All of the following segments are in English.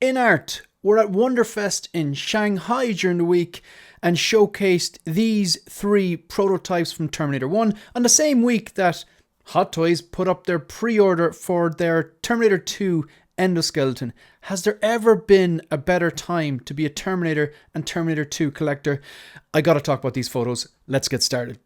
Inart were at Wonderfest in Shanghai during the week and showcased these three prototypes from Terminator 1 on the same week that Hot Toys put up their pre-order for their Terminator 2 Endoskeleton. Has there ever been a better time to be a Terminator and Terminator 2 collector? I gotta talk about these photos. Let's get started.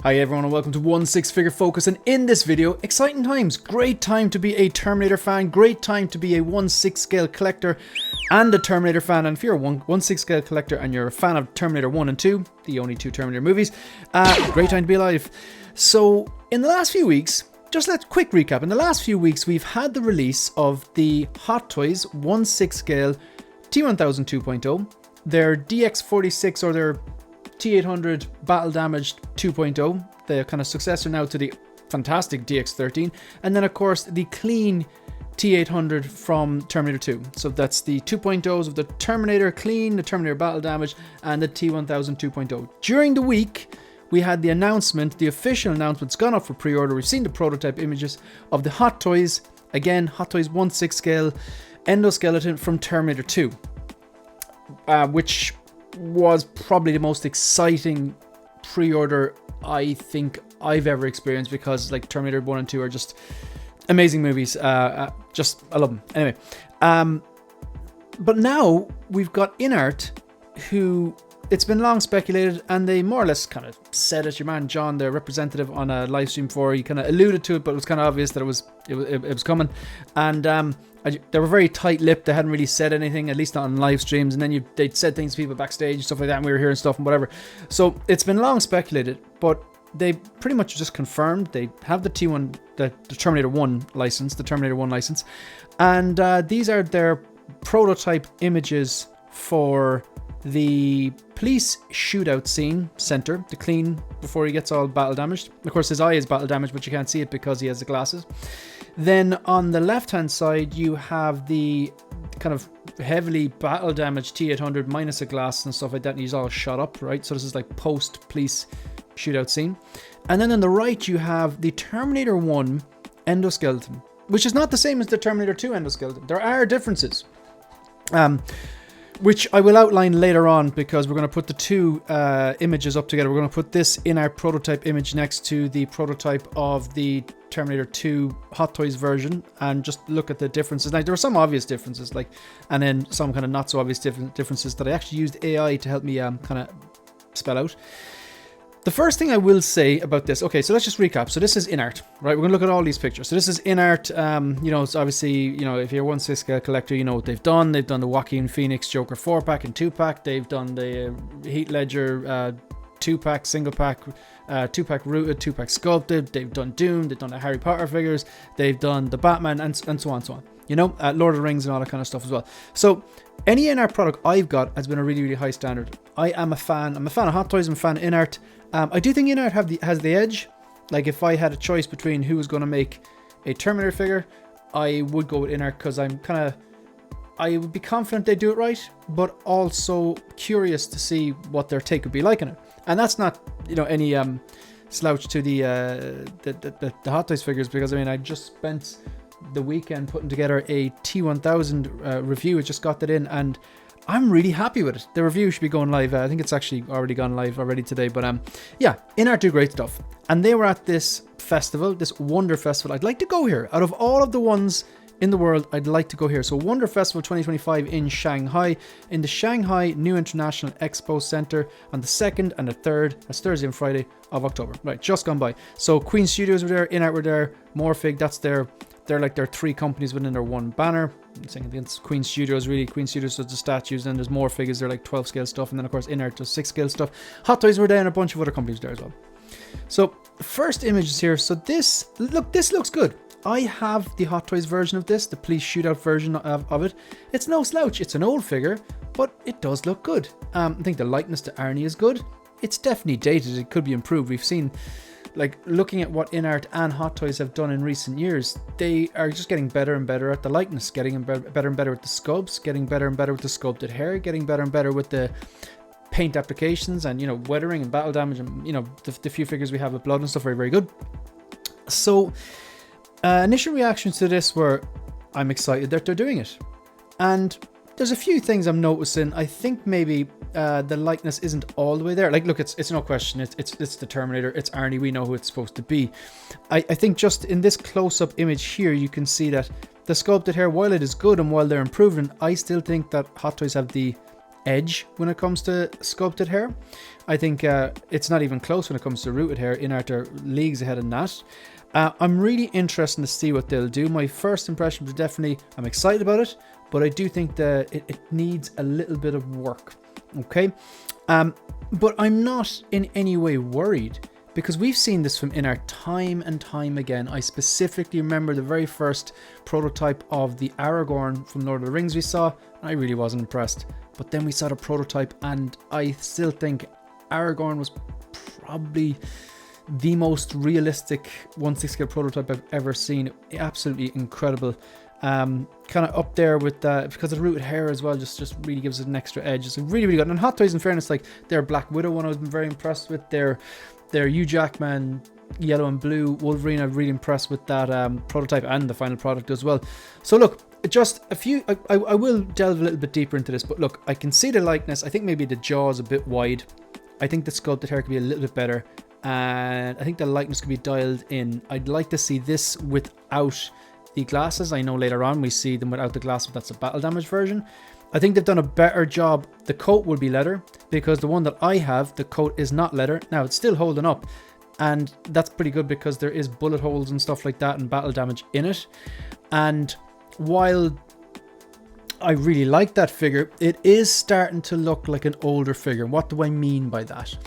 Hi everyone and welcome to One Six Figure Focus, and in this video, exciting times, great time to be a Terminator fan, great time to be a 1/6 scale collector and a Terminator fan. And if you're a 1/6 scale collector and you're a fan of Terminator 1 and 2, the only two Terminator movies, great time to be alive. So in the last few weeks, just let's quick recap. In the last few weeks, we've had the release of the Hot Toys 1/6 scale T1000 2.0, their DX46 or their T800 Battle Damaged 2.0, the kind of successor now to the fantastic DX13, and then of course the clean T800 from Terminator 2. So that's the 2.0s of the Terminator Clean, the Terminator Battle Damaged, and the T1000 2.0. During the week, we had the announcement, the official announcement's gone up for pre-order. We've seen the prototype images of the Hot Toys, again, Hot Toys 1/6 scale Endoskeleton from Terminator 2, which was probably the most exciting pre-order I think I've ever experienced, because like Terminator 1 and 2 are just amazing movies. I love them. Anyway, but now we've got Inart, who it's been long speculated, and they more or less kind of said it. Your man John, their representative on a live stream before, he kind of alluded to it, but it was kind of obvious that it was coming. And they were very tight-lipped. They hadn't really said anything, at least not on live streams. And then they'd said things to people backstage and stuff like that, and we were hearing stuff and whatever. So it's been long speculated, but they pretty much just confirmed they have the T1, the Terminator 1 license, and these are their prototype images for the police shootout scene center, the clean before he gets all battle damaged. Of course, his eye is battle damaged, but you can't see it because he has the glasses. Then on the left hand side, you have the kind of heavily battle damaged T800 minus a glass and stuff like that, and he's all shot up, right? So this is like post police shootout scene. And then on the right, you have the Terminator 1 Endoskeleton, which is not the same as the Terminator 2 Endoskeleton. There are differences, which I will outline later on, because we're going to put the two images up together. We're going to put this in our prototype image next to the prototype of the Terminator 2 Hot Toys version, and just look at the differences. Now, there were some obvious differences, and then some kind of not so obvious differences that I actually used AI to help me kind of spell out. The first thing I will say about this, okay, so let's just recap. So this is Inart, right? We're going to look at all these pictures. So this is Inart. It's obviously, if you're a 1/6 scale collector, you know what they've done. They've done the Joaquin Phoenix Joker 4-pack and 2-pack. They've done the Heath Ledger 2-pack, single-pack, 2-pack rooted, 2-pack sculpted. They've done Doom. They've done the Harry Potter figures. They've done the Batman, and so on, so on. Lord of the Rings and all that kind of stuff as well. So any Inart product I've got has been a really, really high standard. I am a fan. I'm a fan of Hot Toys. I'm a fan of Inart. I do think Inart has the edge. Like, if I had a choice between who was going to make a Terminator figure, I would go with Inart, because I would be confident they do it right, but also curious to see what their take would be like on it. And that's not, any slouch to the Hot Toys figures, because I just spent the weekend putting together a T1000 review. I just got that in, and I'm really happy with it. The review should be going live. I think it's actually already gone live already today. But yeah, Inart do great stuff. And they were at this festival, this Wonder Festival. I'd like to go here. Out of all of the ones in the world, I'd like to go here. So Wonder Festival 2025 in Shanghai, in the Shanghai New International Expo Center on the 2nd and the 3rd, that's Thursday and Friday of October. Right, just gone by. So Queen Studios were there, Inart were there, Morphig, they're like their three companies within their one banner. I'm saying against Queen Studios, really. Queen Studios does the statues, and there's Morphig, they're like 12 scale stuff, and then of course Inart does 6 scale stuff. Hot Toys were there, and a bunch of other companies there as well. So the first images here. So this looks good. I have the Hot Toys version of this, the police shootout version of it. It's no slouch. It's an old figure, but it does look good. I think the likeness to Arnie is good. It's definitely dated. It could be improved. We've seen, like, looking at what Inart and Hot Toys have done in recent years, they are just getting better and better at the likeness, getting better and better with the sculpts, getting better and better with the sculpted hair, getting better and better with the paint applications and, you know, weathering and battle damage and, you know, the few figures we have with blood and stuff, very, very good. So initial reactions to this were, I'm excited that they're doing it. And there's a few things I'm noticing. I think maybe the likeness isn't all the way there. Like, look, it's no question. It's the Terminator. It's Arnie. We know who it's supposed to be. I think just in this close-up image here, you can see that the sculpted hair, while it is good and while they're improving, I still think that Hot Toys have the edge when it comes to sculpted hair. I think it's not even close when it comes to rooted hair. Inart are leagues ahead in that. I'm really interested to see what they'll do. My first impression was definitely, I'm excited about it, but I do think that it needs a little bit of work. Okay, but I'm not in any way worried, because we've seen this from Inart time and time again. I specifically remember the very first prototype of the Aragorn from Lord of the Rings we saw, and I really wasn't impressed. But then we saw the prototype, and I still think Aragorn was probably the most realistic 1/6 scale prototype I've ever seen. Absolutely incredible. Kind of up there with because of the rooted hair as well, just really gives it an extra edge. It's really, really good. And Hot Toys, in fairness, like their Black Widow one, I've been very impressed with. Their Hugh Jackman yellow and blue Wolverine, I'm really impressed with that prototype and the final product as well. So look, just a few, I will delve a little bit deeper into this, but look, I can see the likeness. I think maybe the jaw is a bit wide. I think the sculpted hair could be a little bit better, and I think the likeness could be dialed in. I'd like to see this without the glasses. I know later on we see them without the glasses, but that's a battle damage version. I think they've done a better job. The coat will be leather, because the one that I have, the coat is not leather. Now it's still holding up, and that's pretty good because there is bullet holes and stuff like that and battle damage in it. And while I really like that figure, it is starting to look like an older figure. What do I mean by that?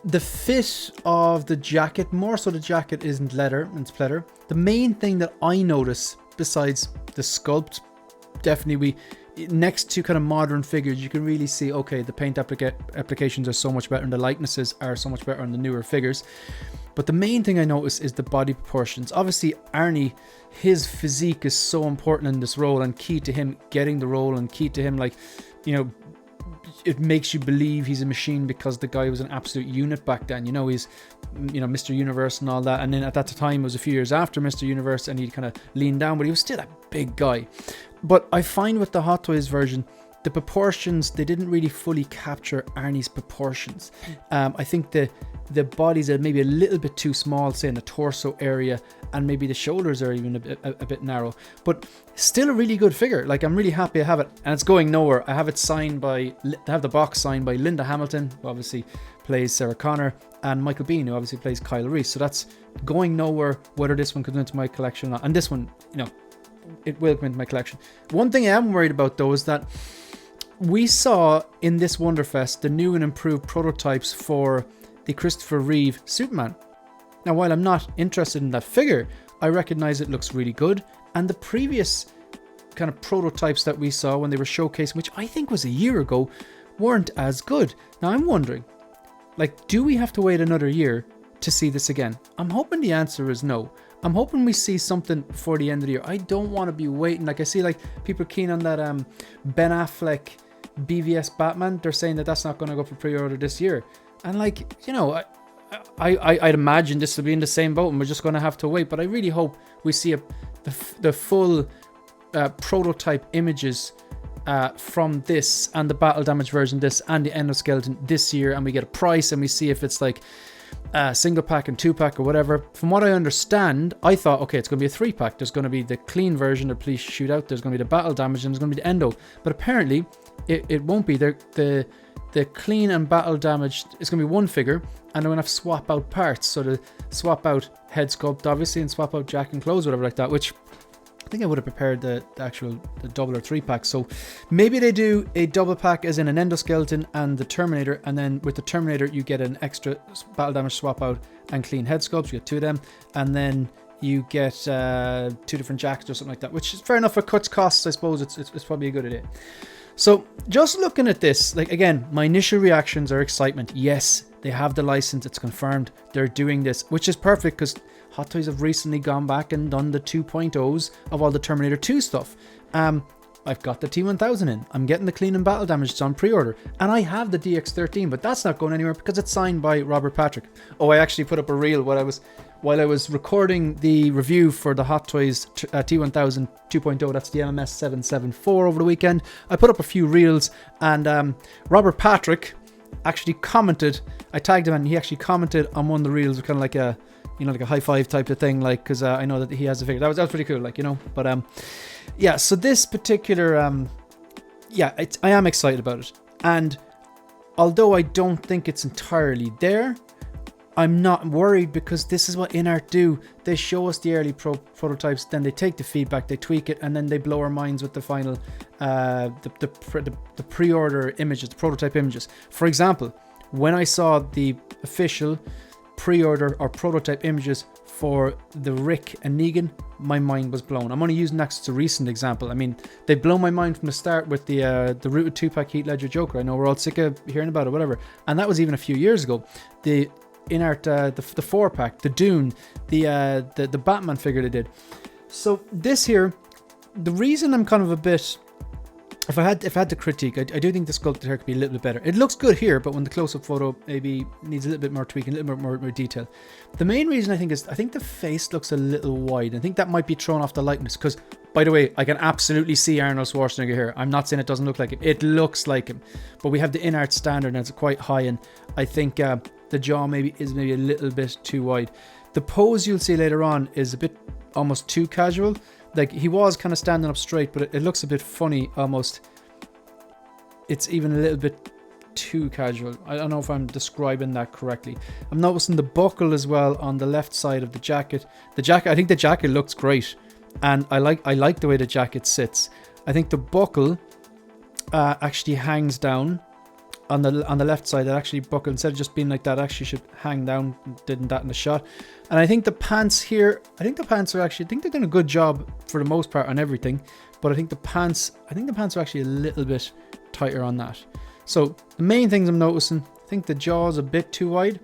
The fit of the jacket, more so the jacket isn't leather, it's pleather. The main thing that I notice, besides the sculpt, definitely next to kind of modern figures, you can really see, okay, the paint applications are so much better and the likenesses are so much better on the newer figures. But the main thing I notice is the body proportions. Obviously, Arnie, his physique is so important in this role and key to him getting the role and key to him, like, you know, it makes you believe he's a machine because the guy was an absolute unit back then. You know, he's, you know, Mr. Universe and all that. And then at that time, it was a few years after Mr. Universe and he kind of leaned down, but he was still a big guy. But I find with the Hot Toys version, the proportions, they didn't really fully capture Arnie's proportions. I think the bodies are maybe a little bit too small, say in the torso area, and maybe the shoulders are even a bit narrow, but still a really good figure. Like, I'm really happy I have it, and it's going nowhere. I have it signed by, I have the box signed by Linda Hamilton, who obviously plays Sarah Connor, and Michael Biehn, who obviously plays Kyle Reese. So that's going nowhere, whether this one comes into my collection or not. And this one, you know, it will come into my collection. One thing I am worried about though is that we saw in this Wonderfest the new and improved prototypes for the Christopher Reeve Superman. Now, while I'm not interested in that figure, I recognize it looks really good. And the previous kind of prototypes that we saw when they were showcasing, which I think was a year ago, weren't as good. Now, I'm wondering, like, do we have to wait another year to see this again? I'm hoping the answer is no. I'm hoping we see something before the end of the year. I don't want to be waiting. Like, I see like people keen on that Ben Affleck BVS Batman. They're saying that that's not going to go for pre-order this year. And like, you know, I'd imagine this will be in the same boat and we're just going to have to wait. But I really hope we see the full prototype images from this and the battle damage version, this and the endoskeleton this year, and we get a price and we see if it's like single pack and 2-pack or whatever. From what I understand, I thought, okay, it's going to be a 3-pack. There's going to be the clean version, the police shootout, there's going to be the battle damage, and there's going to be the endo. But apparently it won't be. The clean and battle damage is going to be one figure, and they're going to have to swap out parts. So to swap out head sculpt, obviously, and swap out jack and clothes, whatever like that, which I think I would have prepared the double or 3-pack. So maybe they do a double pack as in an endoskeleton and the Terminator, and then with the Terminator you get an extra battle damage swap out and clean head sculpts. You get 2 of them, and then you get 2 different jacks or something like that, which is fair enough for cuts costs. I suppose it's probably a good idea. So just looking at this, like, again, my initial reactions are excitement. Yes, they have the license, it's confirmed, they're doing this, which is perfect because Hot Toys have recently gone back and done the 2.0s of all the Terminator 2 stuff. I've got the T1000 in. I'm getting the clean and battle damage. It's on pre-order. And I have the DX13, but that's not going anywhere because it's signed by Robert Patrick. Oh, I actually put up a reel while I was recording the review for the Hot Toys T1000 2.0. That's the MMS 774 over the weekend. I put up a few reels, and Robert Patrick actually commented. I tagged him and he actually commented on one of the reels, kind of like a, you know, like a high five type of thing, like, because I know that he has a figure. That was pretty cool, like, you know. But yeah, so this particular I am excited about it, and although I don't think it's entirely there, I'm not worried, because this is what Inart do. They show us the early prototypes, then they take the feedback, they tweak it, and then they blow our minds with the final the pre-order images, the prototype images. For example, when I saw the official pre-order or prototype images for the Rick and Negan, my mind was blown. I'm only using that as a recent example. I mean, they blow my mind from the start with the Rooted 2-pack Heath Ledger Joker. I know we're all sick of hearing about it, whatever. And that was even a few years ago. The Inart, the 4-pack, the Dune, the Batman figure they did. So this here, the reason I'm kind of a bit, if I had to critique, I do think the sculpted hair could be a little bit better. It looks good here, but when the close-up photo maybe needs a little bit more tweaking, a little bit more detail. The main reason I think the face looks a little wide. I think that might be thrown off the likeness, because, by the way, I can absolutely see Arnold Schwarzenegger here. I'm not saying it doesn't look like him. It looks like him. But we have the Inart standard, and it's quite high, and I think the jaw is maybe a little bit too wide. The pose you'll see later on is a bit almost too casual. Like, he was kind of standing up straight, but it looks a bit funny almost. It's even a little bit too casual. I don't know if I'm describing that correctly. I'm noticing the buckle as well on the left side of the jacket. I think the jacket looks great, and I like the way the jacket sits. I think the buckle actually hangs down on the left side. That actually buckle, instead of just being like that, actually should hang down. Didn't that in the shot. And I think the pants here, I think they're doing a good job for the most part on everything, but I think the pants are actually a little bit tighter on that. So the main things I'm noticing, I think the jaw's a bit too wide.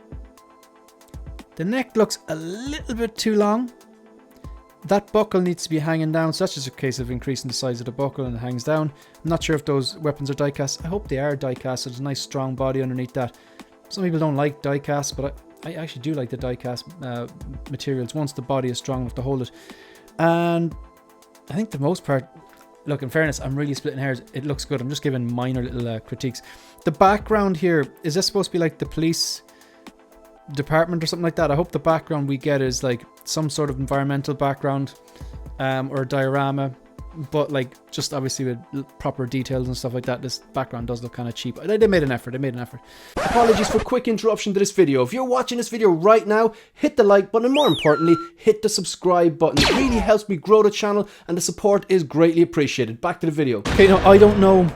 The neck looks a little bit too long. That buckle needs to be hanging down, so that's just a case of increasing the size of the buckle, and it hangs down. I'm not sure if those weapons are die-cast. I hope they are die-cast. There's a nice strong body underneath that. Some people don't like die-cast, but I actually do like the die-cast materials once the body is strong enough to hold it. And I think the most part, look, in fairness, I'm really splitting hairs. It looks good. I'm just giving minor little critiques. The background here, is this supposed to be like the police department or something like that? I hope the background we get is like some sort of environmental background or a diorama, but like just obviously with proper details and stuff like that. This background does look kind of cheap. They made an effort. Apologies for quick interruption to this video. If you're watching this video right now, hit the like button, and more importantly, hit the subscribe button. It really helps me grow the channel, and the support is greatly appreciated. Back to the video. Okay, now I don't know.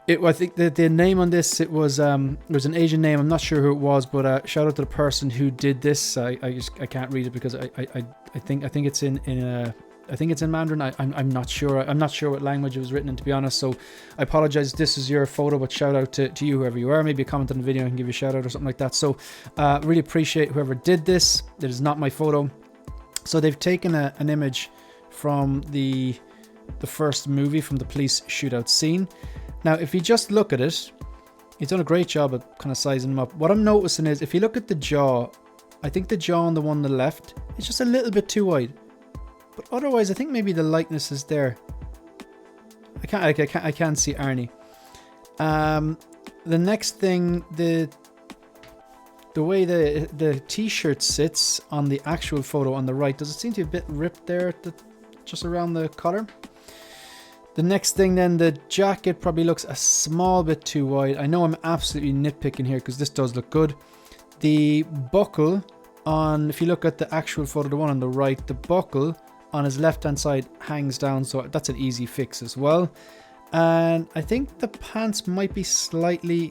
I think the name on this, it was an Asian name. I'm not sure who it was, but shout out to the person who did this. I can't read it because I think it's in Mandarin. I'm not sure. I'm not sure what language it was written in, to be honest. So I apologize. This is your photo, but shout out to you, whoever you are. Maybe a comment on the video and give you a shout out or something like that. So really appreciate whoever did this. It is not my photo. So they've taken an image from the first movie, from the police shootout scene. Now, if you just look at it, he's done a great job at kind of sizing them up. What I'm noticing is, if you look at the jaw, I think the jaw on the one on the left is just a little bit too wide. But otherwise, I think maybe the likeness is there. I can't see Arnie. The next thing, the way the t-shirt sits on the actual photo on the right, does it seem to be a bit ripped there, just around the collar? The next thing then, the jacket probably looks a small bit too wide. I know I'm absolutely nitpicking here because this does look good. The buckle on, if you look at the actual photo, the one on the right, the buckle on his left hand side hangs down, so that's an easy fix as well. And I think the pants might be slightly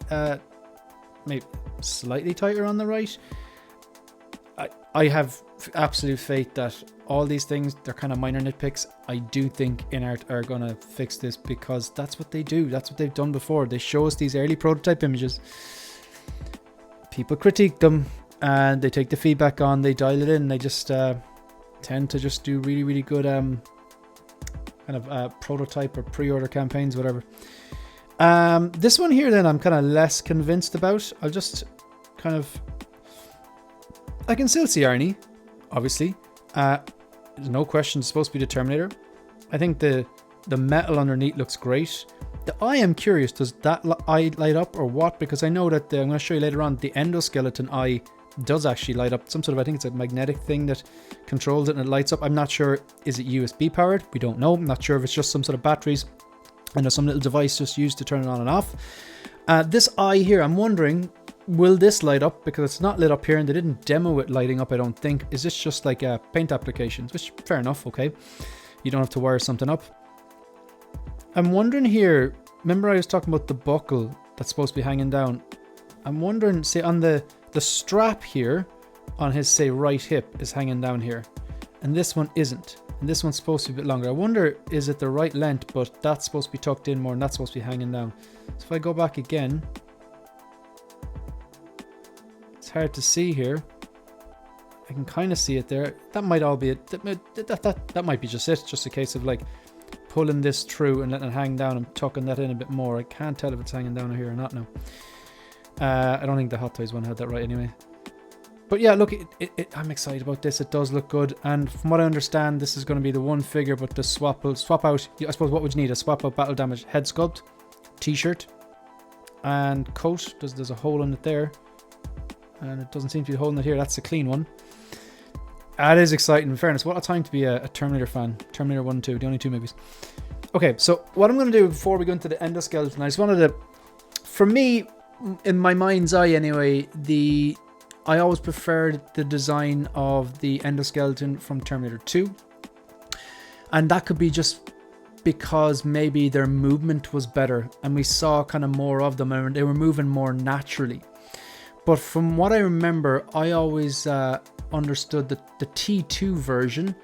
tighter on the right. I have absolute faith that all these things, they're kind of minor nitpicks. I do think Inart are going to fix this, because that's what they do. That's what they've done before. They show us these early prototype images. People critique them, and they take the feedback on, they dial it in. They just tend to just do really, really good kind of prototype or pre-order campaigns, whatever. This one here, then, I'm kind of less convinced about. I'll just kind of... I can still see Arnie, obviously. There's no question it's supposed to be the Terminator. I think the metal underneath looks great. I am curious, does that eye light up or what? Because I know that I'm going to show you later on, the endoskeleton eye does actually light up. Some sort of, I think it's a magnetic thing that controls it and it lights up. I'm not sure, is it USB powered? We don't know. I'm not sure if it's just some sort of batteries and there's some little device just used to turn it on and off. This eye here, I'm wondering, will this light up? Because it's not lit up here and they didn't demo it lighting up, I don't think. Is this just like paint applications? Which, fair enough, okay. You don't have to wire something up. I'm wondering here, remember I was talking about the buckle that's supposed to be hanging down? I'm wondering, say on the strap here on his, say, right hip is hanging down here. And this one isn't. And this one's supposed to be a bit longer. I wonder, is it the right length, but that's supposed to be tucked in more and that's supposed to be hanging down. So if I go back again, it's hard to see here. I can kind of see it there. That might all be it. That might be just it. Just a case of like pulling this through and letting it hang down and tucking that in a bit more. I can't tell if it's hanging down here or not now. I don't think the Hot Toys one had that right anyway. But yeah, look, I'm excited about this. It does look good. And from what I understand, this is going to be the one figure, but the swap out, I suppose, what would you need? A swap out battle damage head sculpt, t-shirt, and coat. There's a hole in it there. And it doesn't seem to be holding it here. That's a clean one. That is exciting. In fairness, what a time to be a Terminator fan. Terminator 1 and 2, the only two movies. Okay, so what I'm going to do before we go into the endoskeleton, I just wanted to, for me, in my mind's eye anyway, I always preferred the design of the endoskeleton from Terminator 2. And that could be just because maybe their movement was better and we saw kind of more of them and they were moving more naturally. But from what I remember, I always understood that the T2 version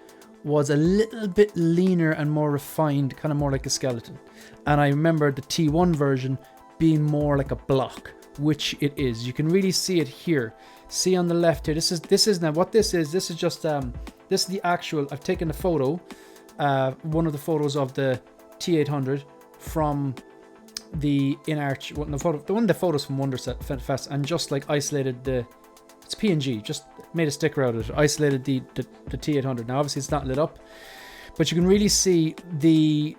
was a little bit leaner and more refined, kind of more like a skeleton. And I remember the T1 version being more like a block, which it is. You can really see it here. See on the left here. This is now what this is. This is just this is the actual. I've taken a photo, one of the photos of the T800 from the Inart, one of the photos from Wonderfest, and just like isolated it's PNG, just made a sticker out of it, isolated the T800. Now obviously it's not lit up, but you can really see the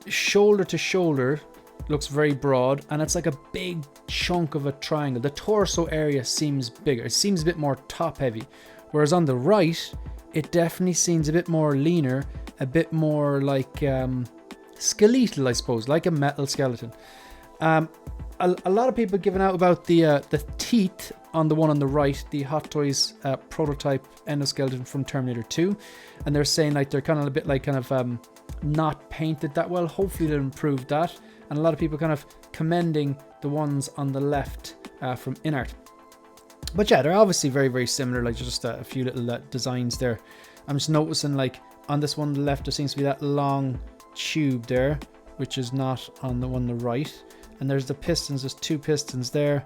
shoulder to shoulder looks very broad, and it's like a big chunk of a triangle. The torso area seems bigger. It seems a bit more top heavy, whereas on the right it definitely seems a bit more leaner, a bit more like skeletal, I suppose, like a metal skeleton. A lot of people giving out about the teeth on the one on the right, the Hot Toys prototype endoskeleton from Terminator 2, and they're saying like they're kind of a bit like not painted that well. Hopefully they'll improve that. And a lot of people kind of commending the ones on the left from Inart. But yeah, they're obviously very, very similar, like just a few little designs there. I'm just noticing like on this one on the left there seems to be that long tube there, which is not on the one on the right. And there's the pistons, there's two pistons there,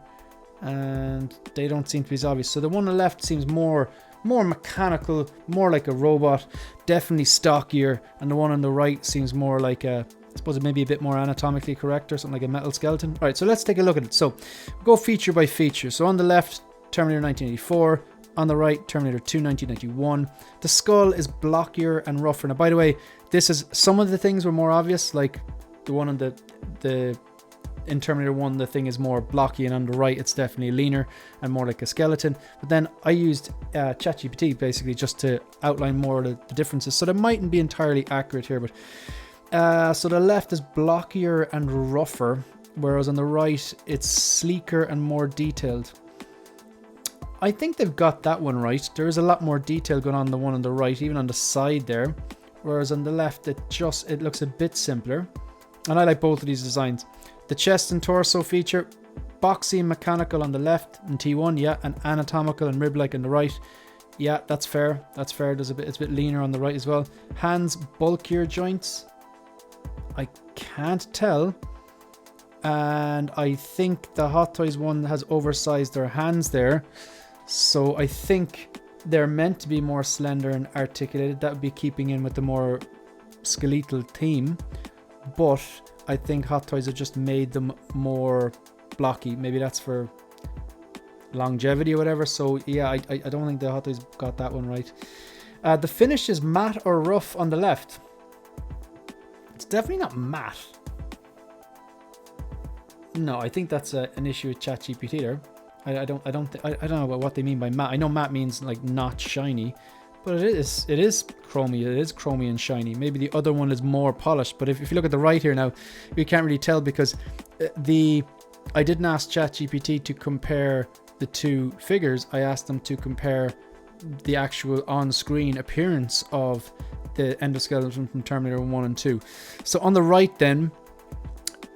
and they don't seem to be as obvious. So the one on the left seems more mechanical, more like a robot, definitely stockier, and the one on the right seems more like I suppose it may be a bit more anatomically correct or something like a metal skeleton. Alright, so let's take a look at it. So we'll go feature by feature. So on the left, Terminator 1984. On the right, Terminator 2 1991. The skull is blockier and rougher. Now, by the way, this is some of the things were more obvious, like the one on the in Terminator 1, the thing is more blocky, and on the right, it's definitely leaner and more like a skeleton. But then I used ChatGPT basically just to outline more of the differences. So they mightn't be entirely accurate here, but so the left is blockier and rougher, whereas on the right, it's sleeker and more detailed. I think they've got that one right. There is a lot more detail going on the one on the right, even on the side there. Whereas on the left, it looks a bit simpler. And I like both of these designs. The chest and torso feature, boxy and mechanical on the left in T1, yeah, and anatomical and rib-like on the right. Yeah, that's fair. That's fair. It's a bit leaner on the right as well. Hands, bulkier joints. I can't tell. And I think the Hot Toys one has oversized their hands there. So I think they're meant to be more slender and articulated. That would be keeping in with the more skeletal theme, but I think Hot Toys have just made them more blocky. Maybe that's for longevity or whatever. So yeah, I don't think the Hot Toys got that one right. The finish is matte or rough on the left. It's definitely not matte. No, I think that's an issue with ChatGPT there. I don't know what they mean by matte. I know matte means like not shiny, but it is chromy. It is chromy and shiny. Maybe the other one is more polished, but if you look at the right here now, you can't really tell because I didn't ask ChatGPT to compare the two figures. I asked them to compare the actual on-screen appearance of the endoskeleton from Terminator 1 and 2. So on the right then,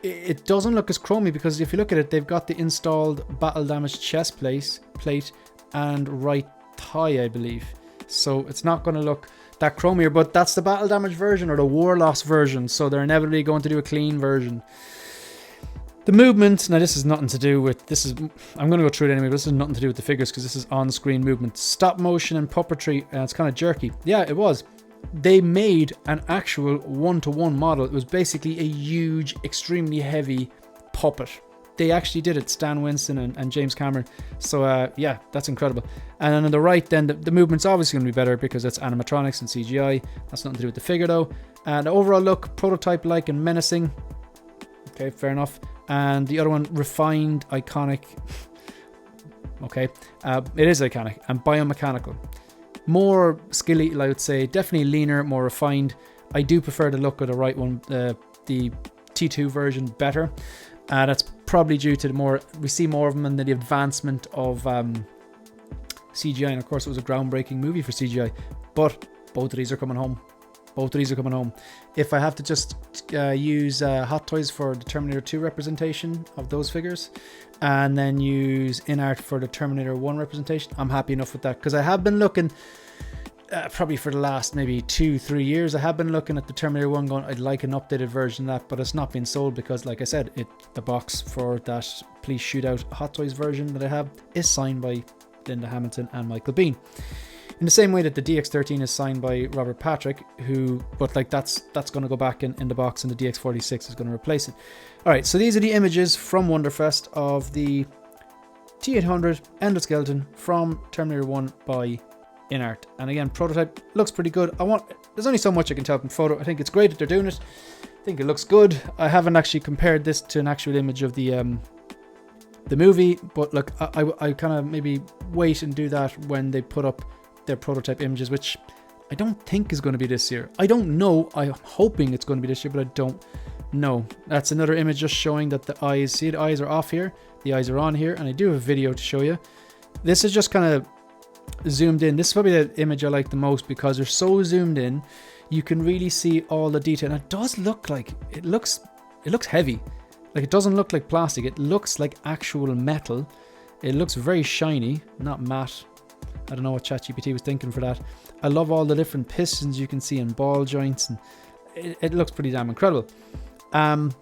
it doesn't look as chromy because if you look at it, they've got the installed battle damaged chest plate and right thigh, I believe. So it's not going to look that chromier, but that's the battle damage version or the war loss version. So they're inevitably going to do a clean version. The movement, now this is nothing to do with, I'm going to go through it anyway, but this is nothing to do with the figures because this is on-screen movement. Stop motion and puppetry, it's kind of jerky. Yeah, it was. They made an actual one-to-one model. It was basically a huge, extremely heavy puppet. They actually did it, Stan Winston and James Cameron. So yeah, that's incredible. And then on the right then, the movement's obviously going to be better because it's animatronics and CGI. That's nothing to do with the figure though. And the overall look, prototype-like and menacing. Okay, fair enough. And the other one, refined, iconic. Okay, it is iconic and biomechanical. More skeletal, I would say. Definitely leaner, more refined. I do prefer the look of the right one, the T2 version, better. That's probably due to we see more of them in the advancement of CGI. And of course, it was a groundbreaking movie for CGI. But both of these are coming home. If I have to just use Hot Toys for the Terminator 2 representation of those figures and then use Inart for the Terminator 1 representation, I'm happy enough with that because I have been looking probably for the last maybe 2-3 years. I have been looking at the Terminator 1 going, I'd like an updated version of that, but it's not been sold because like I said, the box for that Police Shootout Hot Toys version that I have is signed by Linda Hamilton and Michael Biehn. In the same way that the DX13 is signed by Robert Patrick, but like that's going to go back in the box, and the DX46 is going to replace it. All right, so these are the images from Wonderfest of the T800 Endoskeleton from Terminator 1 by Inart. And again, prototype looks pretty good. There's only so much I can tell from photo. I think it's great that they're doing it. I think it looks good. I haven't actually compared this to an actual image of the movie, but look, I kind of maybe wait and do that when they put up their prototype images, which I don't think is going to be this year. I don't know. I'm hoping it's going to be this year, but I don't know. That's another image just showing that the eyes, see the eyes are off here, the eyes are on here, and I do have a video to show you. This is just kind of zoomed in. This is probably the image I like the most because they're so zoomed in. You can really see all the detail. And it does look like, it looks heavy. Like it doesn't look like plastic. It looks like actual metal. It looks very shiny, not matte. I don't know what ChatGPT was thinking for that. I love all the different pistons you can see and ball joints, and it looks pretty damn incredible. And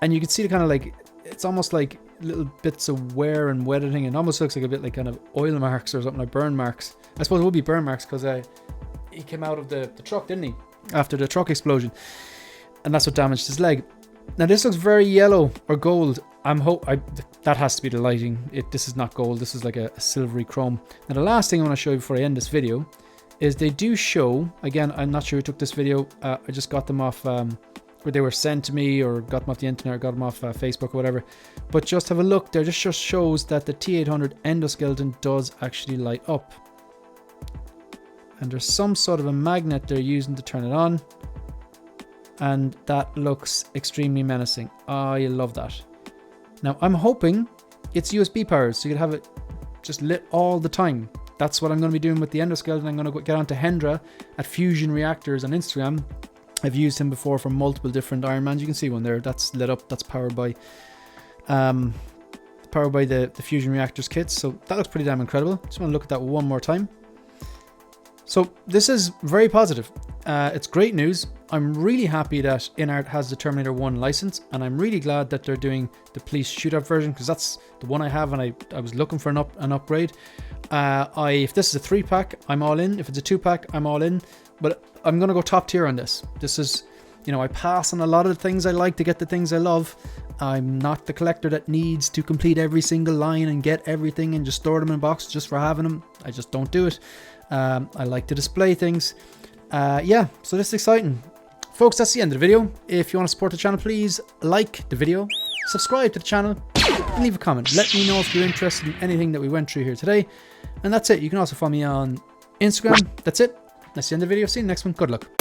you can see the kind of like, it's almost like little bits of wear and weathering, and almost looks like a bit like kind of oil marks or something, like burn marks. I suppose it would be burn marks because he came out of the truck, didn't he? After the truck explosion. And that's what damaged his leg. Now this looks very yellow or gold. That has to be the lighting. This is not gold. This is like a silvery chrome. Now the last thing I want to show you before I end this video is they do show, again, I'm not sure who took this video. I just got them off where they were sent to me, or got them off the internet, or got them off Facebook or whatever. But just have a look there. Just shows that the T800 Endoskeleton does actually light up. And there's some sort of a magnet they're using to turn it on. And that looks extremely menacing. I love that. Now I'm hoping it's USB powered, so you can have it just lit all the time. That's what I'm going to be doing with the endoskeleton. I'm going to get onto Hendra at Fusion Reactors on Instagram. I've used him before for multiple different Iron Mans. You can see one there that's lit up. That's powered by the Fusion Reactors kits. So that looks pretty damn incredible. Just want to look at that one more time. So this is very positive. It's great news. I'm really happy that Inart has the Terminator 1 license, and I'm really glad that they're doing the police shootout version, because that's the one I have, and I was looking for an upgrade. If this is a 3-pack, I'm all in. If it's a 2-pack, I'm all in. But I'm going to go top tier on this. This is, you know, I pass on a lot of the things I like to get the things I love. I'm not the collector that needs to complete every single line and get everything and just store them in a box just for having them. I just don't do it. I like to display things. Yeah, so this is exciting. Folks, that's the end of the video. If you want to support the channel, please like the video, subscribe to the channel, and leave a comment. Let me know if you're interested in anything that we went through here today. And that's it. You can also follow me on Instagram. That's it. That's the end of the video. See you in the next one. Good luck.